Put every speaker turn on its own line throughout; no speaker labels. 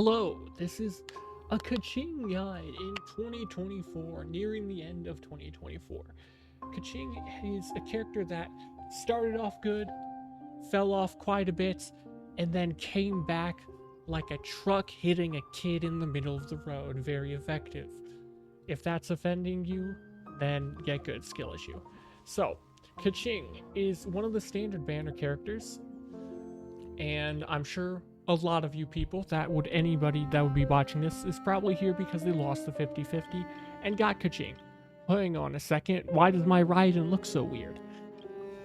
Hello, this is a Keqing guide in 2024, nearing the end of 2024. Keqing is a character that started off good, fell off quite a bit, and then came back like a truck hitting a kid in the middle of the road. Very effective. If that's offending you, then get good, skill issue. So, Keqing is one of the standard banner characters, and I'm sure a lot of you people anybody that would be watching this is probably here because they lost the 50-50 and got Keqing. Hang on a second, why does my Raiden look so weird?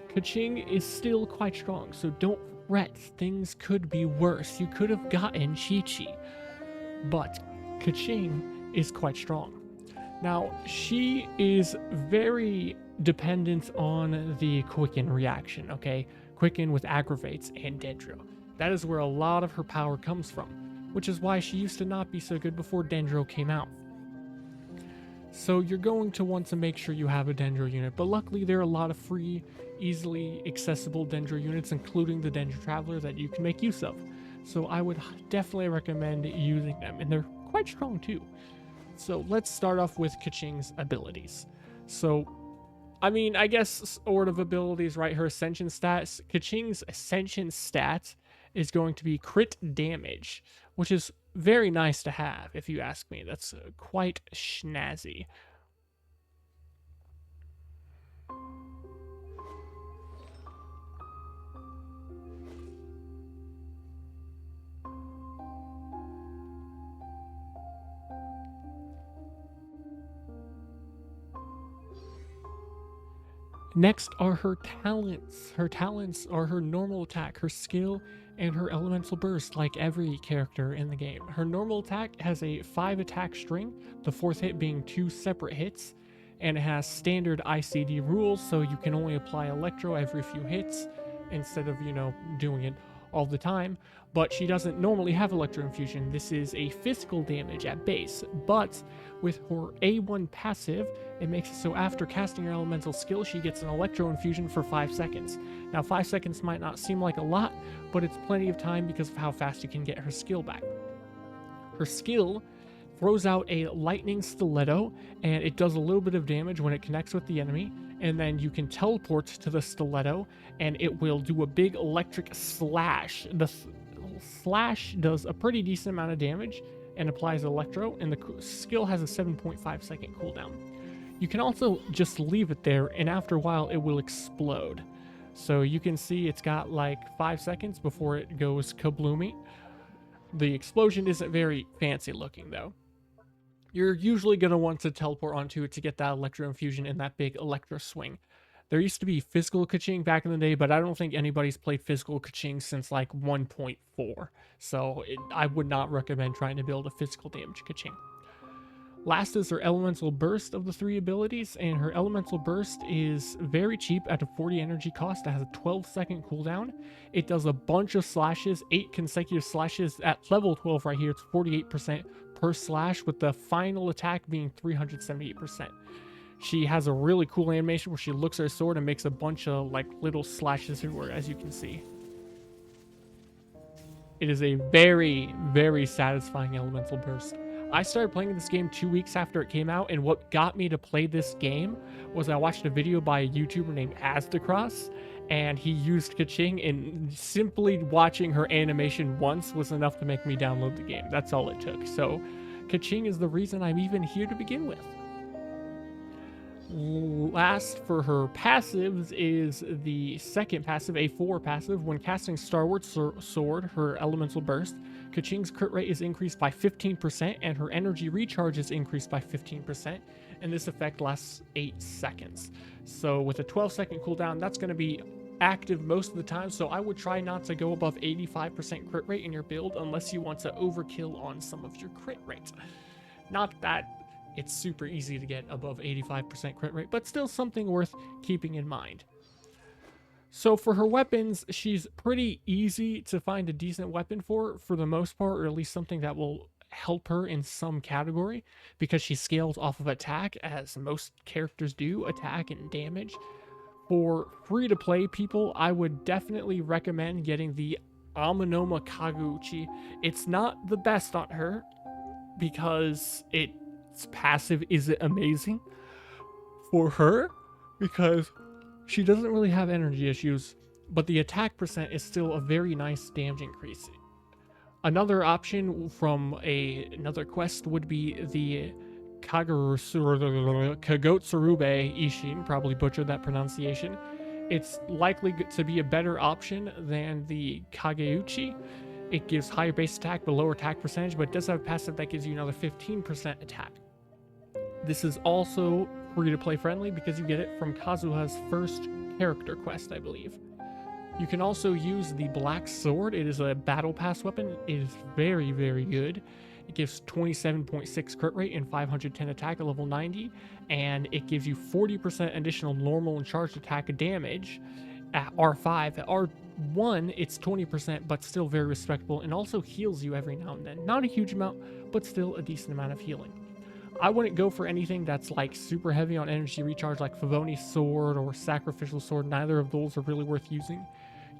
Keqing is still quite strong, so don't fret, things could be worse. You could have gotten Chi-Chi, but Keqing is quite strong. Now, she is very dependent on the Quicken reaction, okay? Quicken with aggravates and Dendro. That is where a lot of her power comes from, which is why she used to not be so good before Dendro came out. So you're going to want to make sure you have a Dendro unit, but luckily there are a lot of free, easily accessible Dendro units, including the Dendro Traveler, that you can make use of. So I would definitely recommend using them, and they're quite strong too. So let's start off with Keqing's abilities. So, I guess sort of abilities, right? Her ascension stats. Keqing's ascension stat is going to be crit damage, which is very nice to have, if you ask me. That's quite snazzy. Next are her talents. Her talents are her normal attack, her skill, and her elemental burst, like every character in the game. Her normal attack has a 5 attack string, the 4th hit being 2 separate hits, and it has standard ICD rules, so you can only apply electro every few hits instead of, doing it all the time. But she doesn't normally have electro infusion. This is a physical damage at base, but with her A1 passive, it makes it so after casting her elemental skill, she gets an electro infusion for 5 seconds. Now, 5 seconds might not seem like a lot, but it's plenty of time because of how fast you can get her skill back. Her skill throws out a lightning stiletto, and it does a little bit of damage when it connects with the enemy, and then you can teleport to the stiletto, and it will do a big electric slash. The slash does a pretty decent amount of damage and applies electro, and the skill has a 7.5 second cooldown. You can also just leave it there, and after a while it will explode. So you can see it's got like 5 seconds before it goes kabloomy. The explosion isn't very fancy looking though. You're usually going to want to teleport onto it to get that electro infusion and that big electro swing. There used to be physical Keqing back in the day, but I don't think anybody's played physical Keqing since like 1.4. So I would not recommend trying to build a physical damage Keqing. Last is her elemental burst of the 3 abilities, and her elemental burst is very cheap at a 40 energy cost. It has a 12-second cooldown. It does a bunch of slashes, 8 consecutive slashes at level 12 right here. It's 48% per slash, with the final attack being 378%. She has a really cool animation where she looks at her sword and makes a bunch of like little slashes everywhere, as you can see. It is a very, very satisfying elemental burst. I started playing this game 2 weeks after it came out, and what got me to play this game was I watched a video by a YouTuber named Asdacross, and he used Keqing, and simply watching her animation once was enough to make me download the game. That's all it took. So Keqing is the reason I'm even here to begin with. Last for her passives is the second passive, A4 passive. When casting Starward Sword, her elemental burst, Keqing's crit rate is increased by 15%, and her energy recharge is increased by 15%, and this effect lasts 8 seconds. So with a 12-second cooldown, that's going to be active most of the time, so I would try not to go above 85% crit rate in your build unless you want to overkill on some of your crit rate. Not that it's super easy to get above 85% crit rate, but still something worth keeping in mind. So for her weapons, she's pretty easy to find a decent weapon for the most part, or at least something that will help her in some category, because she scales off of attack, as most characters do, attack and damage. For free-to-play people, I would definitely recommend getting the Amanoma Kaguchi. It's not the best on her because its passive isn't amazing for her because she doesn't really have energy issues, but the attack percent is still a very nice damage increase. Another option from another quest would be the Kagotsurube Ishin, probably butchered that pronunciation. It's likely to be a better option than the Kageuchi. It gives higher base attack but lower attack percentage, but it does have a passive that gives you another 15% attack. This is also free to play friendly because you get it from Kazuha's first character quest, I believe. You can also use the Black Sword. It is a battle pass weapon. It is very, very good. It gives 27.6 crit rate and 510 attack at level 90, and it gives you 40% additional normal and charged attack damage at R5. At R1, it's 20%, but still very respectable, and also heals you every now and then. Not a huge amount, but still a decent amount of healing. I wouldn't go for anything that's like super heavy on energy recharge like Favoni's Sword or Sacrificial Sword. Neither of those are really worth using.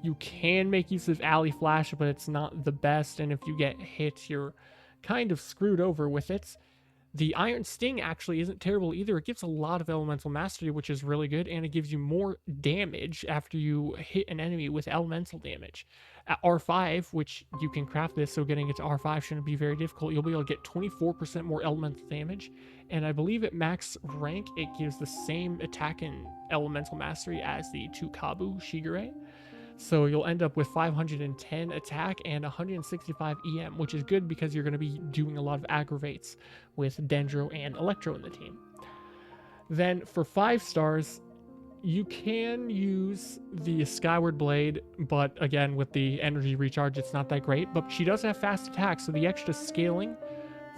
You can make use of Alley Flash, but it's not the best, and if you get hit, you're kind of screwed over with it. The Iron Sting actually isn't terrible either. It gives a lot of elemental mastery, which is really good, and it gives you more damage after you hit an enemy with elemental damage. At R5, which you can craft this, so getting it to R5 shouldn't be very difficult, you'll be able to get 24% more elemental damage, and I believe at max rank, it gives the same attack and elemental mastery as the Tukabu Shigure. So you'll end up with 510 attack and 165 EM, which is good because you're going to be doing a lot of aggravates with Dendro and Electro in the team. Then for 5 stars, you can use the Skyward Blade, but again, with the energy recharge, it's not that great. But she does have fast attack, so the extra scaling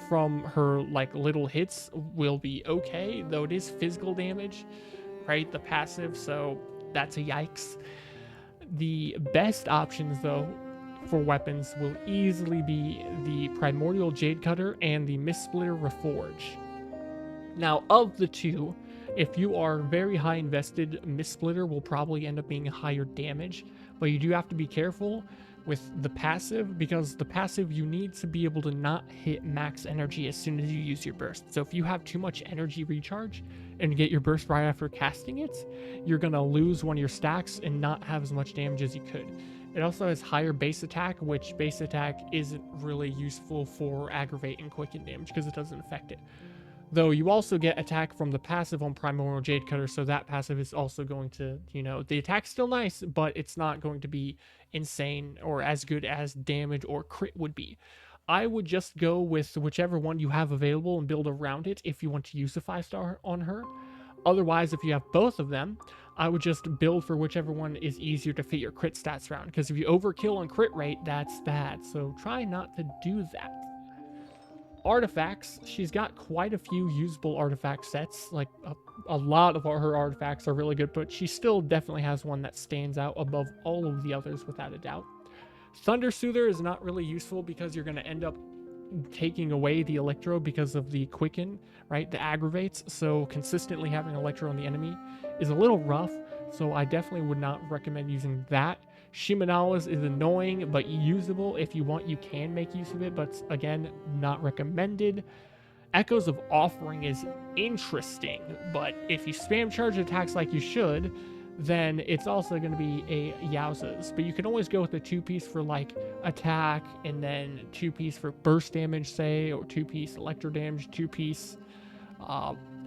from her like little hits will be okay, though it is physical damage, right? The passive, so that's a yikes. The best options, though, for weapons will easily be the Primordial Jade Cutter and the Mist Splitter Reforge. Now, of the two, if you are very high invested, Mist Splitter will probably end up being higher damage, but you do have to be careful with the passive, because the passive you need to be able to not hit max energy as soon as you use your burst. So if you have too much energy recharge and get your burst right after casting it, you're gonna lose one of your stacks and not have as much damage as you could. It also has higher base attack, which base attack isn't really useful for aggravate and quicken damage because it doesn't affect it. Though you also get attack from the passive on Primordial Jade Cutter, so that passive is also going to, the attack's still nice, but it's not going to be insane or as good as damage or crit would be. I would just go with whichever one you have available and build around it if you want to use a 5-star on her. Otherwise, if you have both of them, I would just build for whichever one is easier to fit your crit stats around, because if you overkill on crit rate, that's bad, so try not to do that. Artifacts, she's got quite a few usable artifact sets, like a lot of her artifacts are really good, but she still definitely has one that stands out above all of the others without a doubt. Thunder Soother is not really useful because you're going to end up taking away the Electro because of the Quicken, right, the aggravates, so consistently having Electro on the enemy is a little rough, so I definitely would not recommend using that. Shimenawa's is annoying, but usable. If you want, you can make use of it, but again, not recommended. Echoes of Offering is interesting, but if you spam charge attacks like you should, then it's also going to be a Yowza's. But you can always go with the 2-piece for like attack, and then 2-piece for burst damage, say, or 2-piece electro damage, 2-piece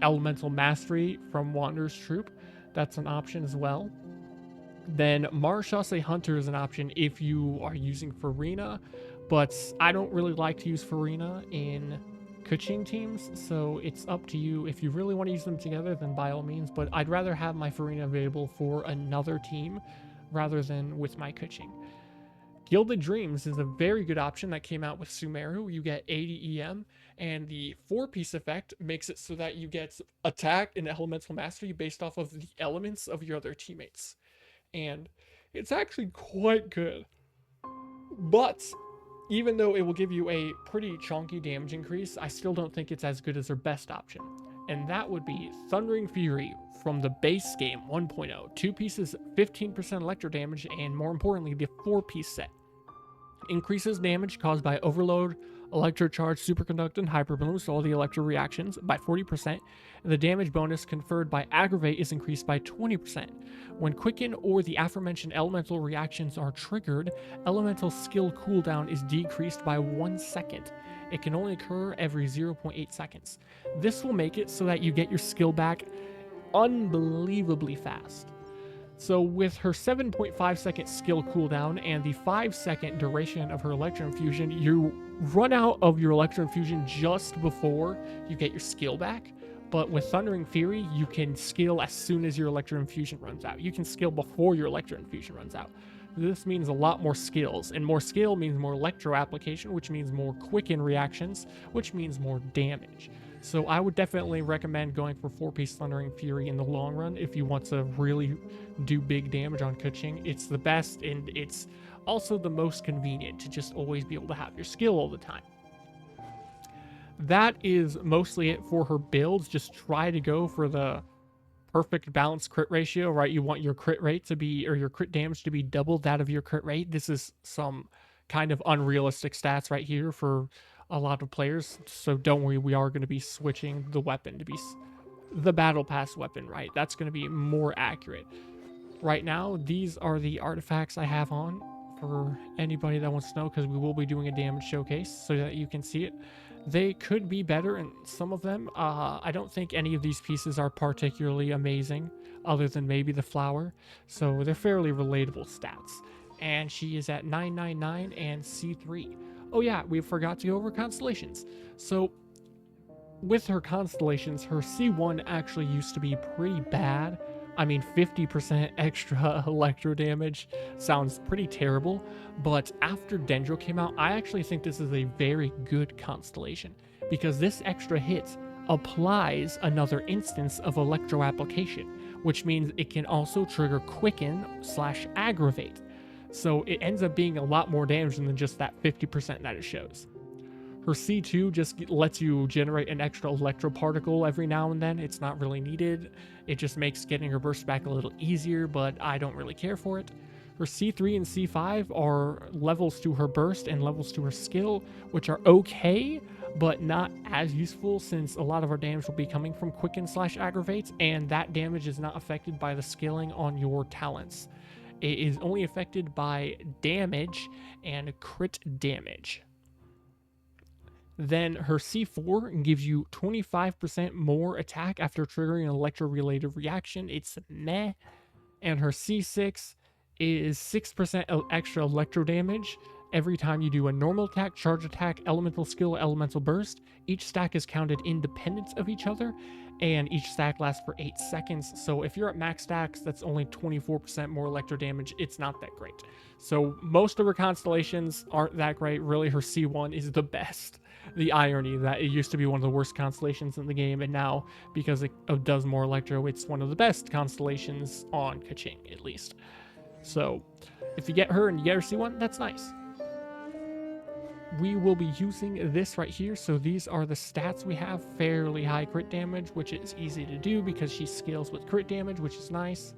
elemental mastery from Wanderer's Troop. That's an option as well. Then Marechaussee Hunter is an option if you are using Farina, but I don't really like to use Farina in Keqing teams, so it's up to you. If you really want to use them together, then by all means, but I'd rather have my Farina available for another team rather than with my Keqing. Gilded Dreams is a very good option that came out with Sumeru. You get 80 EM, and the 4-piece effect makes it so that you get attack and elemental mastery based off of the elements of your other teammates. And it's actually quite good. But even though it will give you a pretty chunky damage increase, I still don't think it's as good as their best option. And that would be Thundering Fury from the base game 1.0. 2 pieces, 15% electro damage, and more importantly, the 4-piece set. Increases damage caused by overload, electrocharge, superconductant, hyperbloom, so all the electro reactions by 40%. And the damage bonus conferred by aggravate is increased by 20%. When quicken or the aforementioned elemental reactions are triggered, elemental skill cooldown is decreased by 1 second. It can only occur every 0.8 seconds. This will make it so that you get your skill back unbelievably fast. So with her 7.5 second skill cooldown and the 5 second duration of her Electro Infusion, you run out of your Electro Infusion just before you get your skill back. But with Thundering Fury, you can skill as soon as your Electro Infusion runs out. You can skill before your Electro Infusion runs out. This means a lot more skills, and more skill means more Electro application, which means more quicken reactions, which means more damage. So I would definitely recommend going for 4-piece Thundering Fury in the long run if you want to really do big damage on Keqing. It's the best, and it's also the most convenient to just always be able to have your skill all the time. That is mostly it for her builds. Just try to go for the perfect balanced crit ratio, right? You want your crit rate to be, or your crit damage to be double that of your crit rate. This is some kind of unrealistic stats right here for a lot of players, so don't worry, we are going to be switching the weapon to be the battle pass weapon, right? That's going to be more accurate. Right now, these are the artifacts I have on for anybody that wants to know, because we will be doing a damage showcase so that you can see it. They could be better in some of them. I don't think any of these pieces are particularly amazing, other than maybe the flower, so they're fairly relatable stats. And she is at 999 and C3. Oh yeah, we forgot to go over Constellations. So with her Constellations, her C1 actually used to be pretty bad. I mean, 50% extra electro damage sounds pretty terrible, but after Dendro came out, I actually think this is a very good Constellation, because this extra hit applies another instance of electro application, which means it can also trigger quicken/aggravate. So it ends up being a lot more damage than just that 50% that it shows. Her C2 just lets you generate an extra electro particle every now and then. It's not really needed. It just makes getting her burst back a little easier, but I don't really care for it. Her C3 and C5 are levels to her burst and levels to her skill, which are okay, but not as useful, since a lot of our damage will be coming from quicken/aggravate, and that damage is not affected by the scaling on your talents. It is only affected by damage and crit damage. Then her C4 gives you 25% more attack after triggering an electro-related reaction. It's meh. And her C6 is 6% extra electro damage every time you do a normal attack, charge attack, elemental skill, elemental burst. Each stack is counted independent of each other, and each stack lasts for 8 seconds. So if you're at max stacks, that's only 24% more electro damage. It's not that great. So most of her Constellations aren't that great. Really, her C1 is the best. The irony that it used to be one of the worst Constellations in the game, and now, because it does more electro, it's one of the best Constellations on Keqing, at least. So if you get her and you get her C1, that's nice. We will be using this right here. So these are the stats we have. Fairly high crit damage, which is easy to do because she scales with crit damage, which is nice.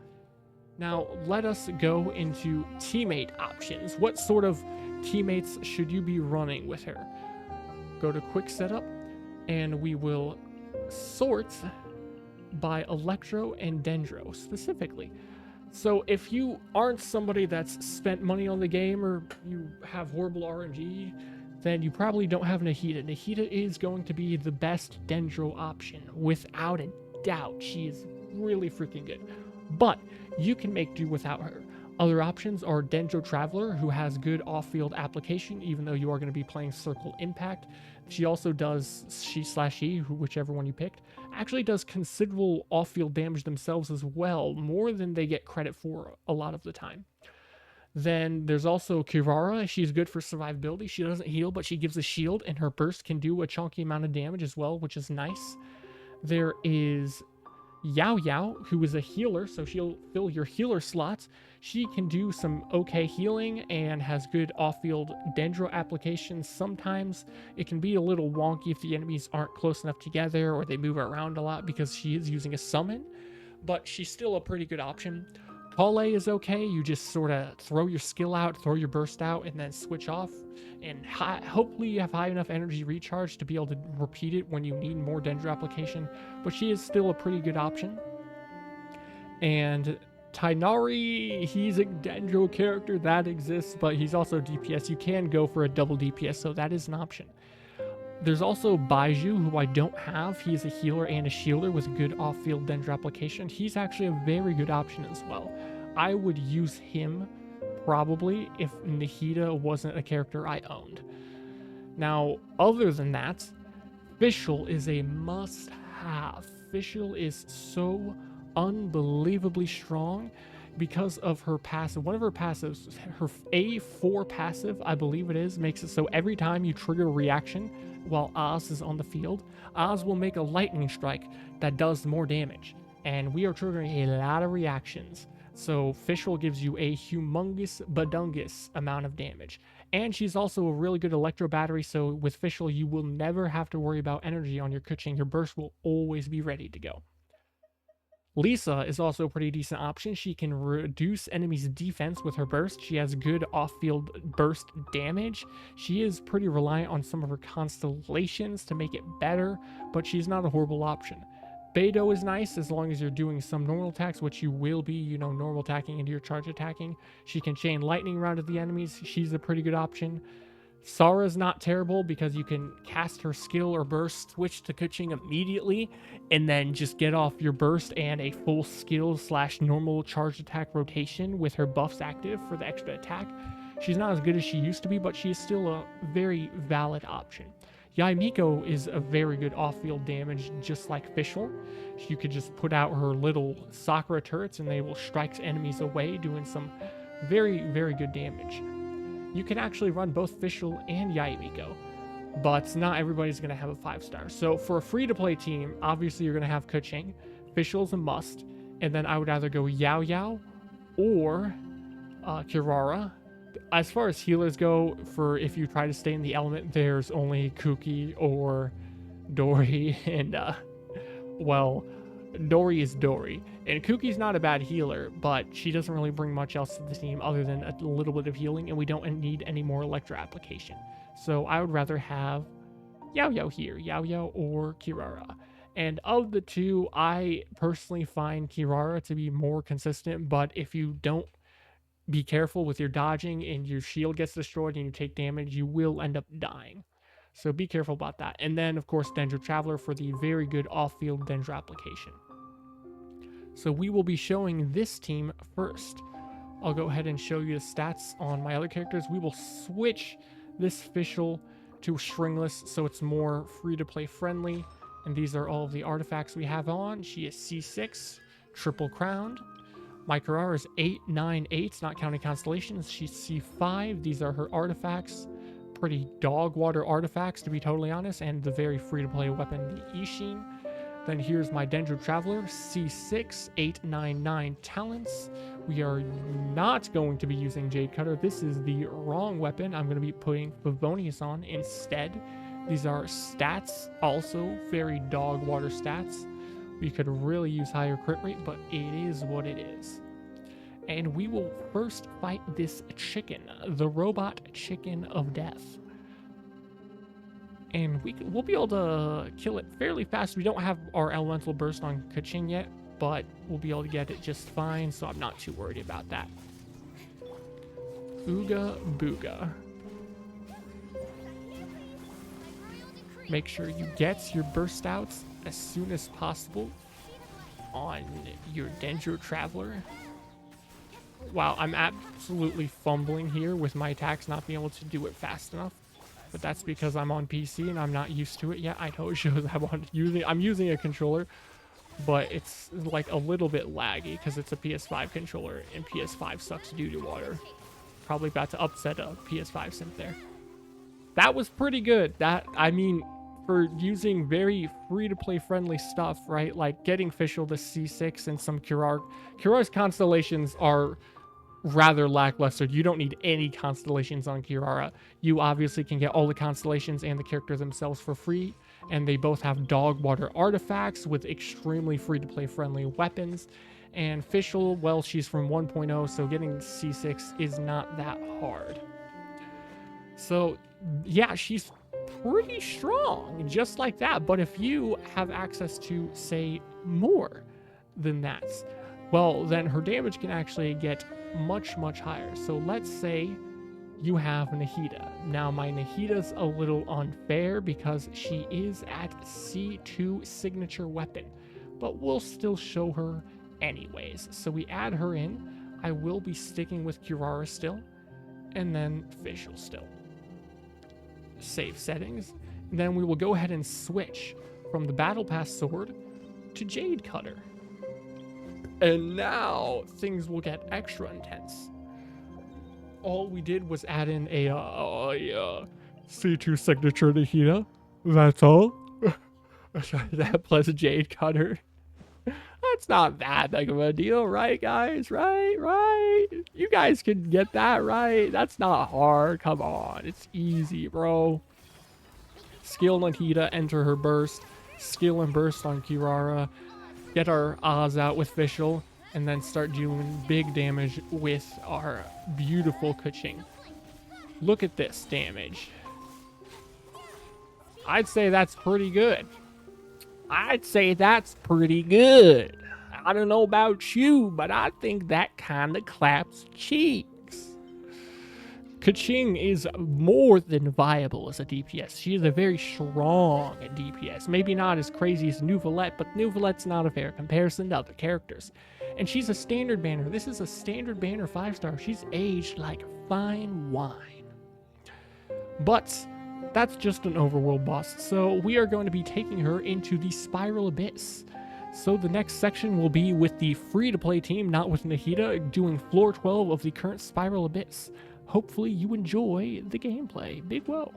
Now let us go into teammate options. What sort of teammates should you be running with her? Go to quick setup, and we will sort by electro and dendro specifically. So if you aren't somebody that's spent money on the game, or you have horrible RNG, then you probably don't have Nahida. Nahida is going to be the best dendro option, without a doubt. She is really freaking good. But you can make do without her. Other options are Dendro Traveler, who has good off-field application, even though you are going to be playing Circle Impact. She also does she/he, whichever one you picked, actually does considerable off-field damage themselves as well, more than they get credit for a lot of the time. Then there's also Kirara. She's good for survivability. She doesn't heal, but she gives a shield, and her burst can do a chunky amount of damage as well, which is nice. There is Yao Yao, who is a healer, so she'll fill your healer slots. She can do some okay healing and has good off-field dendro applications. Sometimes it can be a little wonky if the enemies aren't close enough together or they move around a lot because she is using a summon, but she's still a pretty good option. Kale is okay. You just sort of throw your skill out, throw your burst out, and then switch off. And hopefully you have high enough energy recharge to be able to repeat it when you need more Dendro application. But she is still a pretty good option. And Tainari, he's a Dendro character that exists, but he's also DPS. You can go for a double DPS, so that is an option. There's also Baiju, who I don't have. He's a healer and a shielder with good off-field Dendro application. He's actually a very good option as well. I would use him probably if Nahida wasn't a character I owned. Now, other than that, Fischl is a must-have. Fischl is so unbelievably strong because of her passive. One of her passives, her A4 passive, I believe it is, makes it so every time you trigger a reaction while Oz is on the field, Oz will make a lightning strike that does more damage. And we are triggering a lot of reactions. So Fischl gives you a humongous badungus amount of damage. And she's also a really good electro battery, so with Fischl you will never have to worry about energy on your Keqing. Your burst will always be ready to go. Lisa is also a pretty decent option. She can reduce enemies' defense with her burst. She has good off-field burst damage. She is pretty reliant on some of her constellations to make it better, but she's not a horrible option. Beidou is nice as long as you're doing some normal attacks, which you will be, normal attacking into your charge attacking. She can chain lightning around at the enemies. She's a pretty good option. Sara's not terrible because you can cast her skill or burst, switch to Keqing immediately, and then just get off your burst and a full skill / normal charge attack rotation with her buffs active for the extra attack. She's not as good as she used to be, but she is still a very valid option. Yae Miko is a very good off-field damage, just like Fischl. You could just put out her little Sakura turrets and they will strike enemies away, doing some very, very good damage. You can actually run both Fischl and Yae Miko, but not everybody's going to have a 5-star. So for a free-to-play team, obviously you're going to have Keqing. Fischl's a must, and then I would either go Yao Yao or Kirara. As far as healers go, for if you try to stay in the element, there's only Kuki or Dori, and Dori is Dori. And Kuki's not a bad healer, but she doesn't really bring much else to the team other than a little bit of healing, and we don't need any more electro application. So I would rather have Yao Yao here, Yao Yao or Kirara. And of the two, I personally find Kirara to be more consistent, but if you don't be careful with your dodging and your shield gets destroyed and you take damage, you will end up dying. So be careful about that. And then, of course, Dendro Traveler for the very good off-field Dendro application. So we will be showing this team first. I'll go ahead and show you the stats on my other characters. We will switch this Fischl to stringless so it's more free-to-play friendly. And these are all of the artifacts we have on. She is C6, triple crowned. My Kirara is 8, 9, 8, not counting constellations. She's C5. These are her artifacts. Pretty dog water artifacts, to be totally honest, and the very free-to-play weapon, the Ishin. Then here's my Dendro Traveler, C6, 8, 9, 9 talents. We are not going to be using Jade Cutter. This is the wrong weapon. I'm going to be putting Favonius on instead. These are stats, also very dog water stats. We could really use higher crit rate, but it is what it is. And we will first fight this chicken, the robot chicken of death. And we'll be able to kill it fairly fast. We don't have our elemental burst on Keqing yet, but we'll be able to get it just fine, so I'm not too worried about that. Ooga booga. Make sure you get your burst outs as soon as possible on your Dendro Traveler. Wow, I'm absolutely fumbling here with my attacks, not being able to do it fast enough. But that's because I'm on PC and I'm not used to it yet. I know it shows I'm using a controller, but it's like a little bit laggy because it's a PS5 controller and PS5 sucks due to water. Probably about to upset a PS5 synth there. That was pretty good. For using very free-to-play friendly stuff, right? Like getting Fischl to C6 and some Kirara's constellations are rather lackluster. You don't need any constellations on Kirara. You obviously can get all the constellations and the characters themselves for free, and they both have dog water artifacts with extremely free-to-play friendly weapons. And Fischl, well, she's from 1.0, so getting C6 is not that hard. So, yeah, she's pretty strong, just like that. But if you have access to, say, more than that, well, then her damage can actually get much, much higher. So let's say you have Nahida. Now, my Nahida's a little unfair because she is at C2 signature weapon, but we'll still show her anyways. So we add her in. I will be sticking with Kirara still, and then Fischl still. Save settings. And then we will go ahead and switch from the Battle Pass sword to Jade Cutter. And now things will get extra intense. All we did was add in a C2 signature Nahida. That's all. That plus a Jade Cutter. That's not that big of a deal, right, guys? Right. You guys can get that, right? That's not hard. Come on. It's easy, bro. Skill Nahida, enter her burst. Skill and burst on Kirara. Get our Oz out with Fischl. And then start doing big damage with our beautiful Keqing. Look at this damage. I'd say that's pretty good. I don't know about you, but I think that kind of claps cheeks. Keqing is more than viable as a DPS. She is a very strong DPS. Maybe not as crazy as Neuvillette, but Neuvillette's not a fair comparison to other characters. And she's a standard banner. This is a standard banner 5-star. She's aged like fine wine. But that's just an overworld boss. So we are going to be taking her into the Spiral Abyss. So the next section will be with the free-to-play team, not with Nahida, doing floor 12 of the current Spiral Abyss. Hopefully you enjoy the gameplay. Big whoa.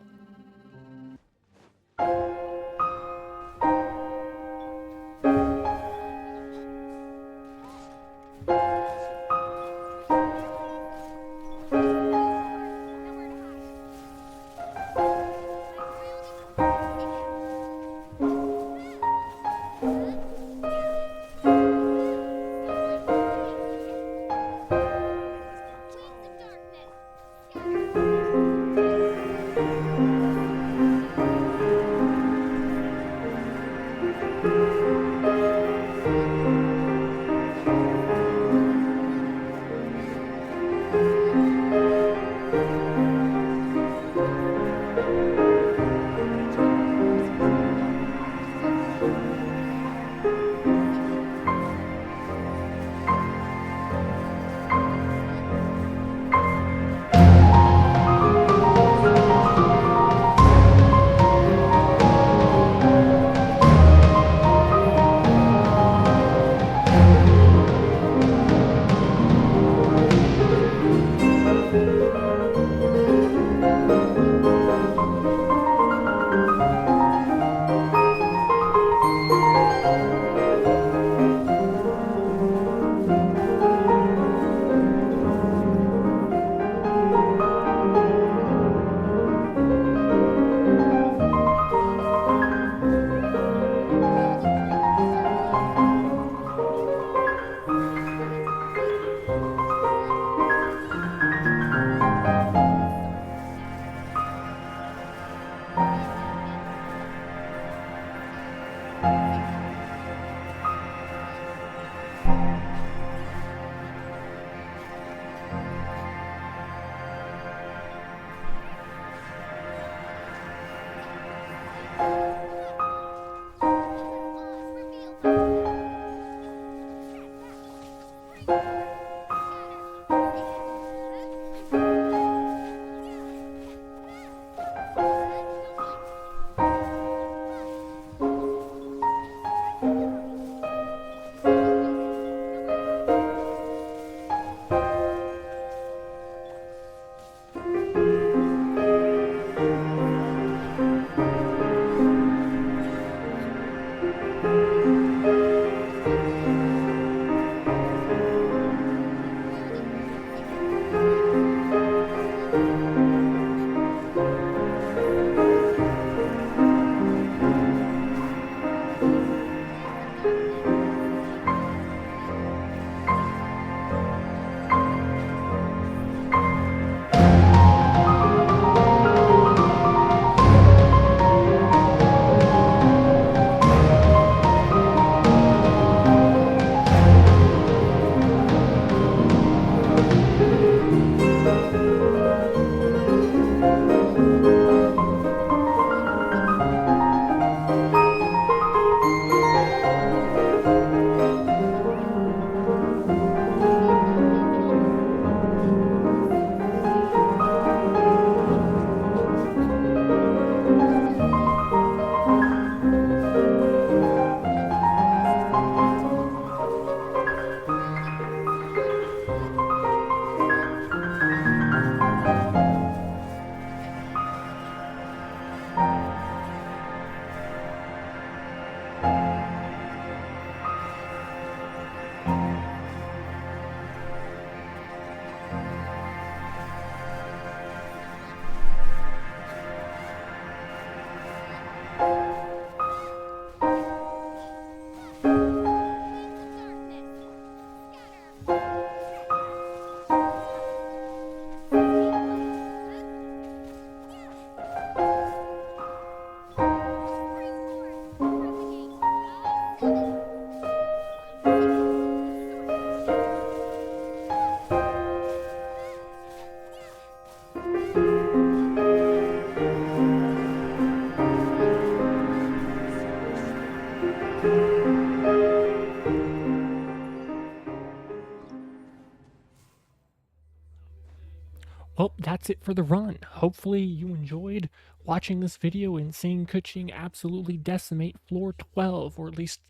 that's it for the run. Hopefully you enjoyed watching this video and seeing Keqing absolutely decimate floor 12, or at least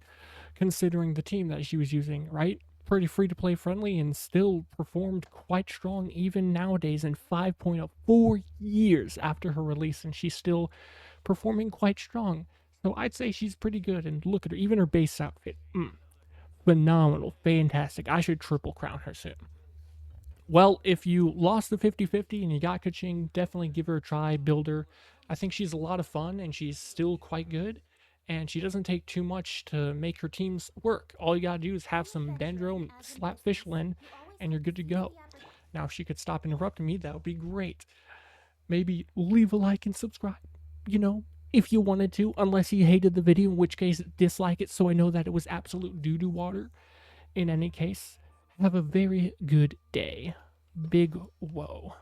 considering the team that she was using, right? Pretty free to play friendly and still performed quite strong even nowadays in 5.4 years after her release, and she's still performing quite strong. So I'd say she's pretty good, and look at her, even her base outfit. Phenomenal, fantastic. I should triple crown her soon. Well, if you lost the 50-50 and you got Keqing, definitely give her a try, build her. I think she's a lot of fun and she's still quite good. And she doesn't take too much to make her teams work. All you gotta do is have some Dendro, slap Fishlin, and you're good to go. Now, if she could stop interrupting me, that would be great. Maybe leave a like and subscribe, you know, if you wanted to, unless you hated the video, in which case dislike it so I know that it was absolute doo-doo water. In any case, have a very good day. Big whoa.